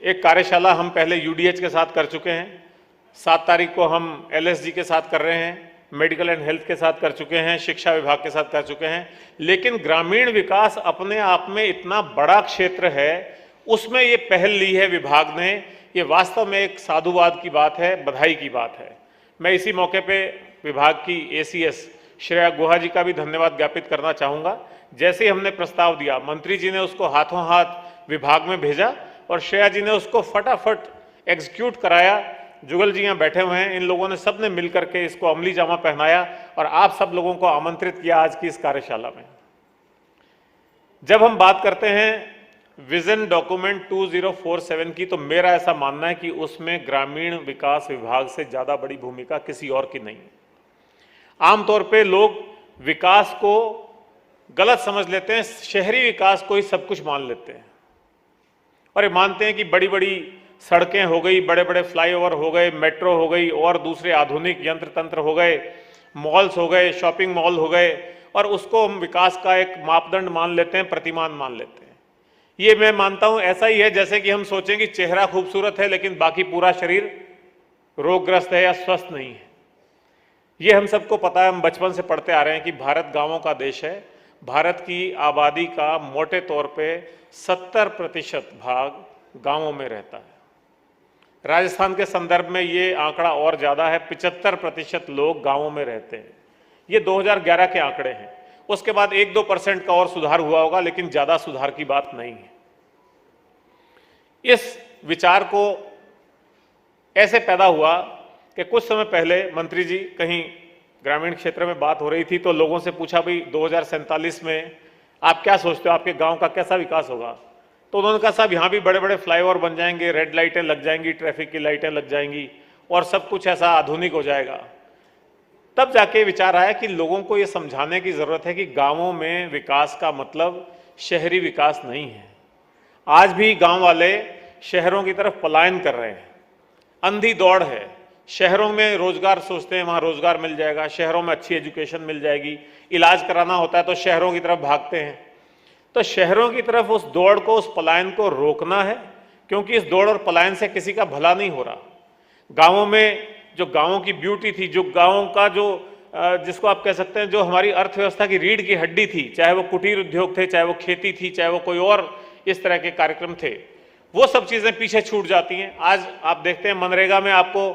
एक कार्यशाला हम पहले यूडीएच के साथ कर चुके हैं, 7 तारीख को हम एलएसजी के साथ कर रहे हैं, मेडिकल एंड हेल्थ के साथ कर चुके हैं, शिक्षा विभाग के साथ कर चुके हैं। लेकिन ग्रामीण विकास अपने आप में इतना बड़ा क्षेत्र है, उसमें ये पहल ली है विभाग ने, ये वास्तव में एक साधुवाद की बात है, बधाई की बात है। मैं इसी मौके पे विभाग की एसीएस श्रेया गुहा जी का भी धन्यवाद ज्ञापित करना चाहूँगा। जैसे ही हमने प्रस्ताव दिया, मंत्री जी ने उसको हाथों हाथ विभाग में भेजा और श्रेया जी ने उसको फटाफट एग्जीक्यूट कराया। जुगल जी यहाँ बैठे हुए हैं, इन लोगों ने सब ने मिलकर के इसको अमली जामा पहनाया और आप सब लोगों को आमंत्रित किया आज की इस कार्यशाला में। जब हम बात करते हैं विजन डॉक्यूमेंट 2047 की, तो मेरा ऐसा मानना है कि उसमें ग्रामीण विकास विभाग से ज्यादा बड़ी भूमिका किसी और की नहीं है। आमतौर पे लोग विकास को गलत समझ लेते हैं, शहरी विकास को ही सब कुछ मान लेते हैं और ये मानते हैं कि बड़ी बड़ी सड़कें हो गई, बड़े बड़े फ्लाईओवर हो गए, मेट्रो हो गई और दूसरे आधुनिक यंत्र तंत्र हो गए, मॉल्स हो गए, शॉपिंग मॉल हो गए, और उसको हम विकास का एक मापदंड मान लेते हैं, प्रतिमान मान लेते हैं। ये मैं मानता हूं ऐसा ही है जैसे कि हम सोचें कि चेहरा खूबसूरत है लेकिन बाकी पूरा शरीर रोगग्रस्त है या स्वस्थ नहीं है। ये हम सबको पता है, हम बचपन से पढ़ते आ रहे हैं कि भारत गांवों का देश है। भारत की आबादी का मोटे तौर पे 70% भाग गांवों में रहता है। राजस्थान के संदर्भ में ये आंकड़ा और ज्यादा है, 75% लोग गांवों में रहते हैं। ये 2011 के आंकड़े हैं। उसके बाद 1-2% का और सुधार हुआ होगा, लेकिन ज्यादा सुधार की बात नहीं है। इस विचार को ऐसे पैदा हुआ कि कुछ समय पहले मंत्री जी कहीं ग्रामीण क्षेत्र में बात हो रही थी, तो लोगों से पूछा, भाई 2047 में आप क्या सोचते हो, आपके गांव का कैसा विकास होगा? तो उन्होंने कहा, साहब यहाँ भी बड़े बड़े फ्लाईओवर बन जाएंगे, रेड लाइटें लग जाएंगी, ट्रैफिक की लाइटें लग जाएंगी और सब कुछ ऐसा आधुनिक हो जाएगा। तब जाके विचार आया कि लोगों को ये समझाने की जरूरत है कि गांवों में विकास का मतलब शहरी विकास नहीं है। आज भी गांव वाले शहरों की तरफ पलायन कर रहे हैं, अंधी दौड़ है। शहरों में रोजगार सोचते हैं, वहां रोजगार मिल जाएगा, शहरों में अच्छी एजुकेशन मिल जाएगी, इलाज कराना होता है तो शहरों की तरफ भागते हैं। तो शहरों की तरफ उस दौड़ को, उस पलायन को रोकना है, क्योंकि इस दौड़ और पलायन से किसी का भला नहीं हो रहा। गांवों में जो गांवों की ब्यूटी थी, जो गांवों का जो जिसको आप कह सकते हैं जो हमारी अर्थव्यवस्था की रीढ़ की हड्डी थी, चाहे वो कुटीर उद्योग थे, चाहे वो खेती थी, चाहे वो कोई और इस तरह के कार्यक्रम थे, वो सब चीजें पीछे छूट जाती हैं। आज आप देखते हैं मनरेगा में आपको